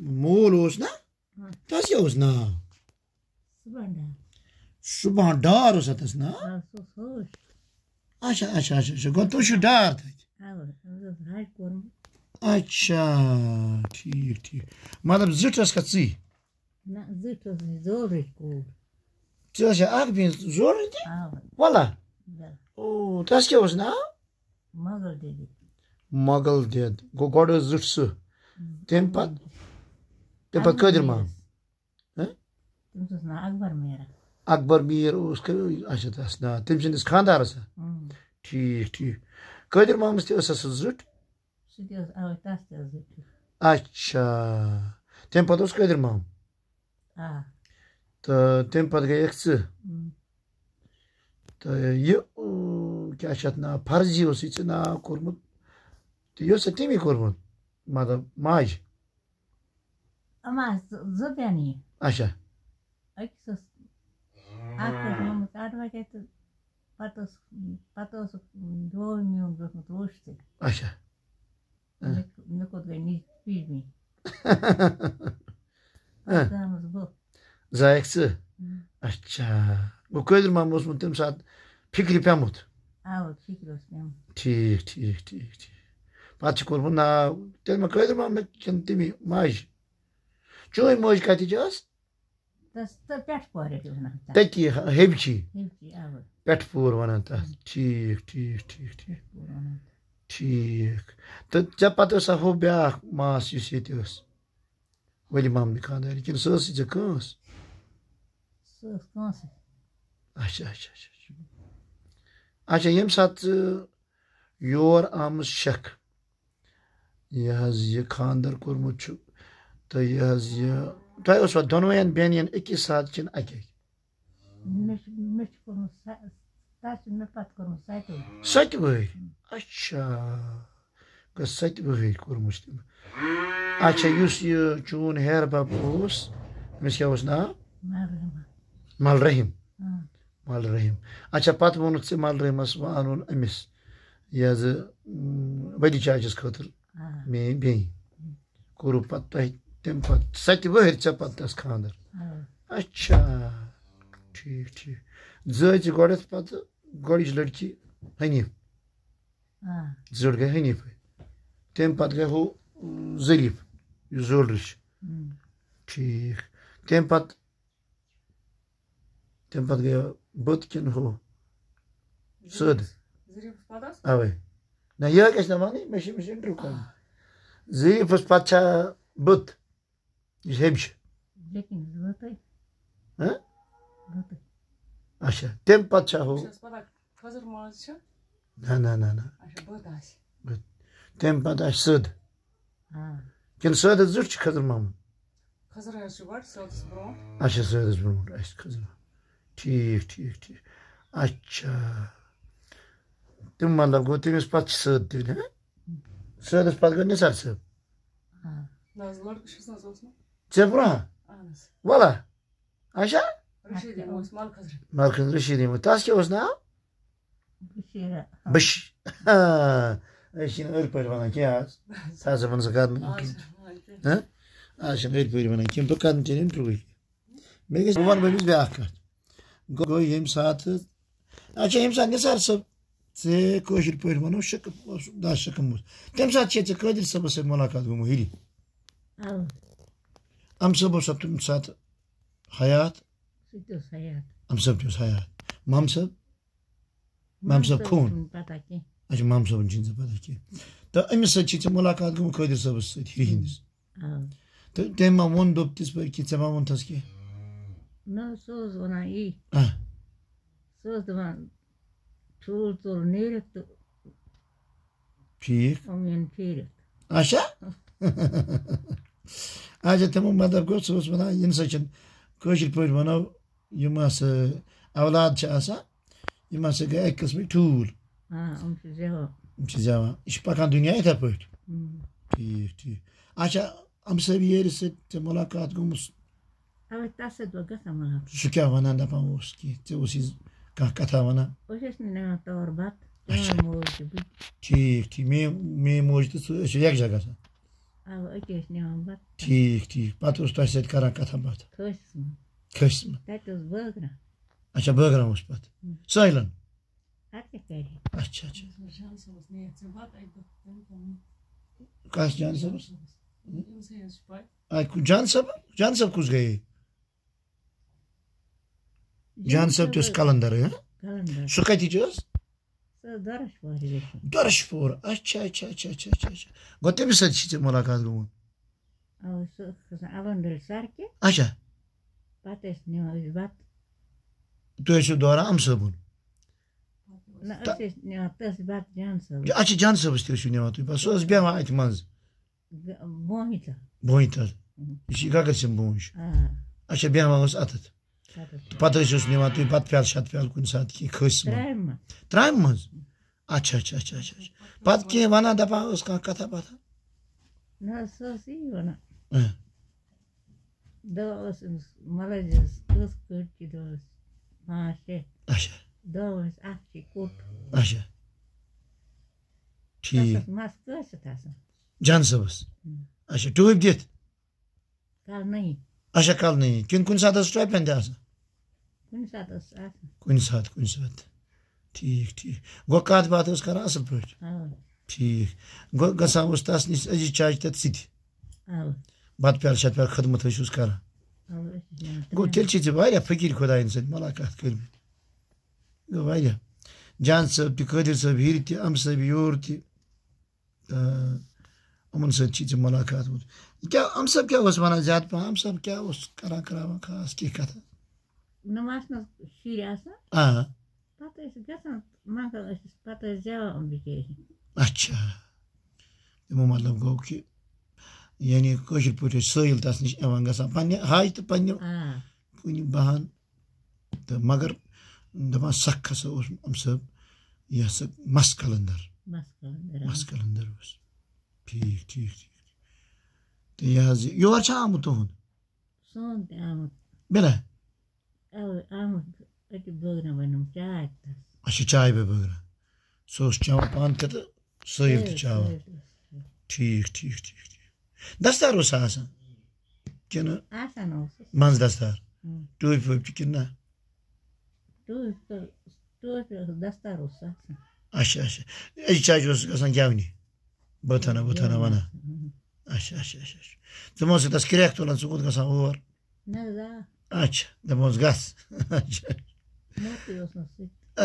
مول اوس نا تس کیٛاہ اوس ناو صُبحن ڈار اوس تس ناو اچھا اچھا اچھا اچھا گوٚو تُہۍ چھِو ڈار تتہِ اچھا ٹھیٖک ٹھیٖک مطلب زِٹھ ٲس کھا ژٕے ژٕ ٲسیا اکھ بیٚنہِ زورٕے تہِ وَلہ او تس کیٛاہ اوس ناو مۄغل دٮ۪د گوٚو گۄڈٕ ٲس زِٹھ سُہ تمہِ پتہٕ قٲدِر مام اکبر میٖر اوس اچھا تس ناو تٔمۍ سٕنٛدِس خانٛدارس ٹھیٖک ٹھیٖک قٲدِر مامس تہِ ٲسا سُہ زِٹھ اچھا تمہِ پتہٕ اوس قٲدِر مام تہٕ تمہِ پتہٕ گٔیکھ ژٕ تہٕ یہِ کیٛاہ چھِ اتھ ناو فرضی اوسُے ژےٚ ناو کوٚرمُت تہٕ یہِ اوسا تٔمی کوٚرمُت مطلب ماجہِ اچھا اچھا زایکھ ژٕ اچھا گوٚو قٲدِر مام اوسمُت تمہِ ساتہٕ فِکرِ پیوٚمُت ٹھیٖک ٹھیٖک ٹھیٖک ٹھیٖک پتہٕ چھُ کوٚرمُت ناو تیٚلہِ ما قٲدِر مام کِنہٕ تٔمی ماجہِ چٲنۍ موج کتِچ ٲس تٔتی ہیٚبچی پٮ۪ٹھٕ پوٗر ونان تتھ ٹھیٖک ٹھیٖک ٹھیٖک ٹھیٖک ٹھیٖک تہٕ ژےٚ پتہٕ ٲسا ہُہ بیٛاکھ ماس یُس ییٚتہِ ٲس ؤلی محمدِ خانٛدارِ کِنہٕ سۄ ٲسٕے ژےٚ کٲنٛس اچھا اچھا اچھا اچھا ییٚمہِ ساتہٕ ژٕ یور آمٕژ چھکھ یہِ حظ یہِ خانٛدر کوٚرمُت چھُ تہٕ یہِ حظ یہِ تۄہہِ اوسوا دۄنوَیَن بیٚنٮ۪ن أکی ساتہٕ کِنہٕ اَکے سَتہِ وٕہٕرۍ اچھا گوٚو سَتہِ وٕہٕرۍ کوٚرمُت چھُ تٔمۍ اچھا یُس یہِ چون ہیہر بب اوس أمِس کیٛاہ اوس ناو مل رحیٖم مل رحیٖم اچھا پتہٕ ووٚنُتھ ژےٚ مل رحیٖمس وۄنۍ اَنُن أمِس یہِ حظ ؤلی چاچس خٲطرٕ میٛٲنۍ بیٚنہِ کوٚرُو پتہٕ تۄہہِ تمہِ پتہٕ سَتہِ وٕہٕرۍ ژےٚ پتہٕ تس خانٛدر اچھا ٹھیٖک ٹھیٖک زٲے ژٕ گۄڈٮ۪تھ پتہٕ گۄڈٕنِچ لڑکی حنیٖف زٔٹ گٔے حنیٖفٕے تمہِ پتہٕ گٔے ہُہ ظریٖف یُس زولرِ چھُ ٹھیٖک تمہِ پتہٕ گٔیو بٔت کِنہٕ ہُہ سٲدٕ اَوے نہ یِہے گژھِ نہ وَنٕنۍ مےٚ چھِ أمِس اِنٹرویو کَرُن ظریٖفَس پتہٕ چھا بٔت یُس ہیٚبہِ چھِ اچھا تمہِ پتہٕ چھا ہُہ نہ نہ نہ تمہِ پتہٕ آسہِ سٕد کِنہٕ سٲدس زِٹھ چھِ خٔزٕر مامُن اچھا سٲدس برونٛٹھ آسہِ خٔزٕر ٹھیٖک ٹھیٖک ٹھیٖک اچھا تِم مطلب گوٚو تٔمِس پتہٕ چھِ سٕد تیٚلہِ سٲدس پتہٕ گوٚو نثار صٲب ژےٚ برونٛہہ وَلہ اچھا ملکھٕ رشیٖد احمد تس کیٛاہ اوس ناو بشیٖر أسۍ چھِنہٕ أرۍ پٲٹھۍ وَنان کیٚنٛہہ آز ژٕ ہسا وَن سا کرنہٕ آز چھِنہٕ أرۍ پٲٹھۍ وَنان کیٚنٛہہ بہٕ کرنہٕ ژےٚ اِنٹرویو مےٚ گژھِ بہٕ وَنہٕ أمِس بیٛاکھ کَتھ گوٚو ییٚمہِ ساتہٕ اچھا ییٚمہِ ساتہٕ نثار صٲب ژےٚ کٲشِر پٲٹھۍ وَنو شِکہٕ دَہ شِکہٕ اوس تَمہِ ساتہٕ چھے ژےٚ قٲدِر صٲبَس سۭتۍ مُلاقات گوٚمُت ہِری اَم صٲب اوسا تَمہِ ساتہٕ حیات اَم صٲب تہِ اوس حیات مام صٲب خوٗن اچھا مام صٲبَن چھِنہٕ ژےٚ پتہ کیٚنٛہہ تہٕ أمِس سۭتۍ چھِ ژےٚ مُلاقات گوٚمُت قٲدِر صٲبَس سۭتۍ ہِری ہِنٛدِس تہٕ تٔمۍ ما ووٚن دوٚپ تِژھ پٲٹھۍ کہِ ژےٚ ما ووٚنتھَس کیٚنٛہہ ٹھیٖک اچھا اچھا تِمو مطلب گوٚو ژٕ اوس وَنان ییٚمہِ سۭتۍ چھِنہٕ کٲشِر پٲٹھۍ وَنو یِم ہسا اولاد چھِ آسان یِم ہسا گٔے اَکہِ قٕسمٕکۍ ٹھوٗل یِم چھِ زٮ۪وان یہِ چھِ پَکان دُنیا یِتھَے پٲٹھۍ ٹھیٖک ٹھیٖک اچھا اَمہٕ صٲب یٲرِس سۭتۍ ژےٚ مُلاقات گوٚمُت سُہ کیٛاہ وَنان دَپان اوس کینٛہہ ژےٚ اوسُے کانٛہہ کَتھا وَنان ٹھیٖک ٹھیٖک میٛٲنۍ موج تہٕ ژٕ ٲسِو یَکجاہ گژھان ٹھیک ٹھیک پتہٕ اوس تۄہہِ سۭتۍ کران کتھا باتھا کھٔسۍ منٛز اچھا بٲگراوُن اوس پتہٕ سٲحِلن اچھا اچھا کس جان صٲبس جان صٲب کُس گٔیے جان صٲب تہِ اوس کلندر سُہ کتِچ ٲس دۄرشپور اچھا اچھا اچھا اچھا اچھا اچھا گوٚو تٔمِس سۭتۍ چھِ ژےٚ مُلاقات گوٚمُت اچھا تُہۍ ٲسِو دوران امہٕ صٲبُن اچھا جان صٲبس تہِ ٲسِو نِوان تُہۍ سُہ ٲس بیٚہوان اتہِ منٛز بونہِ تل یہِ چھِ گگر سِم بونٛچھ اچھا بیٚہوان ٲس اتٮ۪تھ پتہٕ ٲسِوس نِوان تُہۍ بتہٕ پیالہٕ شتہٕ پیالہٕ کُنہِ ساتہٕ کینٛہہ کھٔسۍ ترامہِ منٛز اچھا اچھا اچھا اچھا اچھا پتہٕ کینٛہہ ونان دپان ٲس کانٛہہ کتھا باتھا اچھا اچھا ٹھیٖک جان صٲبس اچھا ٹوٗپۍ دِتھ اچھا کلنٕے کِنہٕ کُنہِ ساتہٕ ٲس ٹۄپین تہِ آسان کُنہِ ساتہٕ ٹھیٖک ٹھیٖک گوٚو کتھ باتھ ٲس کران اصٕل پٲٹھۍ ٹھیٖک گوٚو گژھان اوس تس نِش أزِچ چاچہِ تتہِ سُہ تہِ بتہٕ پیالہٕ شتہٕ پیالہٕ خدمت ٲسِوس کران گوٚو تیٚلہِ چھِ ژےٚ واریاہ فقیٖر خۄدایَن سۭتۍ مُلاقات کٔرمٕتۍ گوٚو واریاہ جان صٲب تہِ قٲدر صٲب ہیٚرِ تہِ امہٕ صٲب یور تہِ یِمن سۭتۍ چھی ژےٚ مُلاقات گوٚمُت کیٛاہ امہٕ صٲب کیٛاہ اوس ونان زیادٕ پہم امہٕ صٲب کیٛاہ اوس کران کراوان خاص کینٛہہ کتھا اچھا تمیُک مطلب گوٚو کہِ یعنی کٲشِر پٲٹھۍ ٲسۍ سٲحِل تس نِش یِوان گژھان پننہِ حاجہِ تہٕ پننہِ کُنہِ بہان تہٕ مگر دپان سکھ ہسا اوس امہٕ صٲب یہِ ہسا مس کلندر اوس ٹھیٖک ٹھیٖک ٹھیٖک تہٕ یہِ حظ یور چھا آمُت تُہُنٛد بِلا اچھا چاے بے بٲگرا سُہ اوس چٮ۪وان پانہٕ تہِ تہٕ سٲحِل تہِ چاوان ٹھیٖک ٹھیٖک ٹھیٖک ٹھیٖک دستار اوسا آسان کِنہٕ منٛز دستار ٹوٗپۍ ووٗپۍ تہِ کِنہٕ نہ اچھا اچھا أزۍ چاچہِ اوس گژھان گٮ۪ونہِ بٲتھانا وٲتھانا ونان اچھا اچھا اچھا اچھا ژٕ ما اوسُکھ تس کرٛٮ۪کھ تُلان ژٕ کوٚت گژھان اور اچھا دپان گژھ اچھا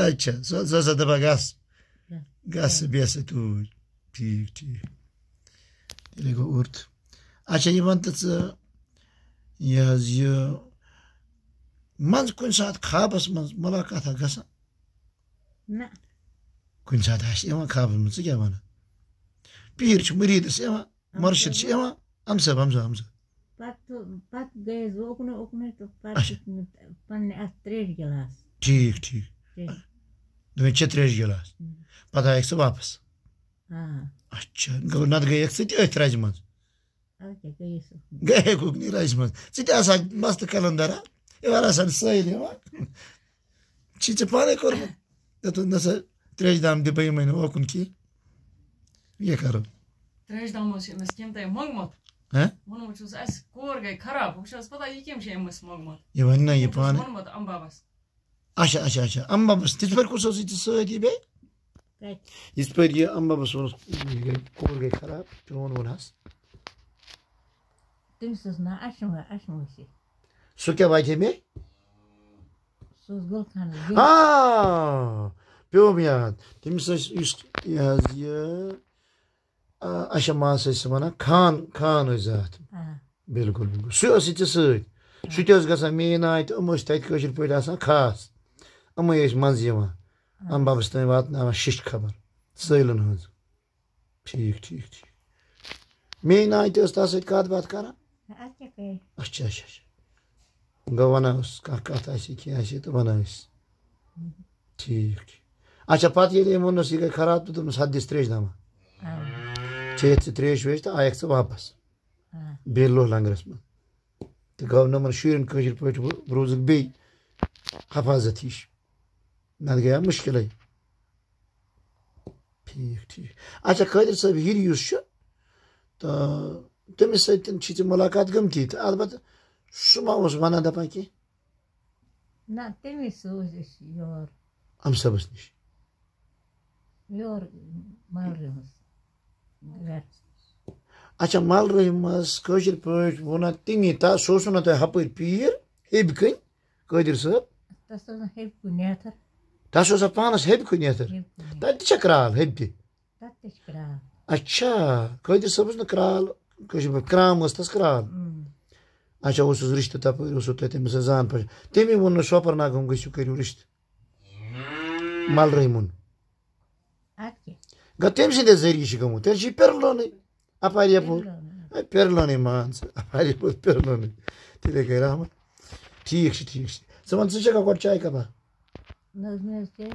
اچھا سۄ ٲسا دپان گژھ ژٕ بیٚہہ سا توٗرۍ ٹھیٖک ٹھیٖک تیٚلے گوٚو اُرد اچھا یہِ وَن تہٕ ژٕ یہِ حظ یہِ منٛزٕ کُنہِ ساتہٕ خابس منٛز مُلاقاتھا گژھان کُنہِ ساتہٕ آسہِ یِوان خابس منٛز ژٕ کیٛاہ وَنان پیٖر چھِ مُریٖدس یِوان مُرشِد چھِ یِوان امہٕ صٲب ٹھیٖک ٹھیٖک دوٚپمَے چےٚ ترٛیشہِ گِلاس پتہٕ آیکھ ژٕ واپس اچھا گوٚو نتہٕ گٔیکھ ژٕ تہِ أتھۍ رزِ منٛز گٔیکھ نہٕ رزِ منٛز ژٕ تہِ آسان مستہٕ کلندر یورٕ آسان سٲحِل یِوان چھی ژےٚ پانے کوٚرمُت دوٚپُن نسا ترٛیشہِ دام دِ بہٕ یِمے نہٕ اوکُن کینٛہہ یہِ کرو ترٛیشہِ دام اوس أمِس کٔمۍ تانۍ موٚنگمُت ووٚنمُت چھُس اَسہِ کور گٔے خراب وۄنۍ چھِ حظ پتہ یہِ کٔمۍ چھُ أمِس موٚنگمُت یہِ وَنہِ نا یہِ پانہٕ ووٚنمُت اَمبابس اچھا اچھا اچھا اَمبابس تِتھ پٲٹھۍ کُس اوسُے ژےٚ سۭتۍ یہِ بیٚیہِ یِتھ پٲٹھۍ یہِ اَمبابس ووٚنُس کور گٔے خراب چون ووٚنہس سُہ کیٛاہ واتہِ ہے مےٚ پیوم یاد تٔمِس ٲسۍ یُس یہِ حظ یہِ اچھا ماس ٲسۍ وَنان خان ٲسۍ ذات بِلکُل بِلکُل سُہ اوسُے ژےٚ سۭتۍ سُہ تہِ اوس گژھان میٛٲنۍ آے تہٕ یِم ٲسۍ تَتہِ کٲشِر پٲٹھۍ آسان خاص یِمے ٲسۍ منٛزٕ یِوان اَمبابس تانۍ واتناوان شِشہِ خبر سٲحِلن ہٕنٛز ٹھیٖک ٹھیٖک ٹھیٖک میٛٲنۍ آے تہِ ٲس تَتھ سۭتۍ کَتھ باتھ کران اچھا اچھا اچھا گوٚو وَنان اوس کانٛہہ کَتھ آسہِ کینٛہہ آسہِ تہٕ وَنان ٲسۍ ٹھیٖک ٹھیٖک اچھا پتہٕ ییٚلہِ أمۍ ووٚننَس یہِ گٔے خراب تہٕ دوٚپنَس ہتھ دِس ترٛیشہِ داما چیٚیَتھ ژٕ ترٛیش ویش تہٕ آیکھ ژٕ واپس بیٚیہِ لوہ لنگرس منٛز تہٕ گوٚو نہٕ یِمن شُرٮ۪ن کٲشِر پٲٹھۍ روٗزُکھ بیٚیہِ حفاظت ہِش نتہٕ گٔیو مُشکِلٕے ٹھیٖک ٹھیٖک اچھا قٲدر صٲب ہِرِ یُس چھُ تو تٔمِس سۭتۍ چھِ ژےٚ مُلاقات گٔمتی تہٕ البتہ سُہ ما اوس وَنان دَپان کینٛہہ نہ تٔمی سوٗزۍ أسۍ یور اَمہٕ صٲبَس نِش یور مَلرِ منٛز گَرَس اچھا مَلرٲہہِ منٛز کٲشِر پٲٹھۍ ووٚنا تٔمی سُہ اوس وَنان تۄہہِ ہَپٲرۍ پیٖر ہیٚبہِ کِنۍ قٲدِر صٲب تَتھ اوس نہٕ ہیٚبہِ کُن نیتھر تَس اوسا پانَس ہیٚبہِ کُن یَتھ تَتہِ تہِ چھا کرٛال ہیٚبہِ تہِ تَتھ تہِ چھِ کرٛال اچھا قٲدِر صٲبَس نہٕ کرٛال کٲشِر پٲٹھۍ کرٛام ٲس تَس کرٛال اچھا اوسُس رِشتہٕ تَپٲرۍ اوسوٕ تۄہہِ تٔمِس سۭتۍ زان پٲٹھۍ تٔمی ووٚن نہٕ سوپور ناگام گٔژھِو کٔرِو رِشتہٕ مَلرٲہہِ ووٚن اَدٕ کیٛاہ گوٚو تٔمۍ سٕنٛدے ذٔریعہِ چھِ گوٚمُت تیٚلہِ چھِ یہِ پِرلونٕے اَپارِ یَپور پِرلونٕے مان ژٕ اَپارِ یَپور پِرلونٕے تیٚلے گٔے رحمت ٹھیٖک چھُ ژٕ وَن ژٕ چھَکھا گۄڈٕ چاے کَپا نہ حظ مےٚ حظ چاے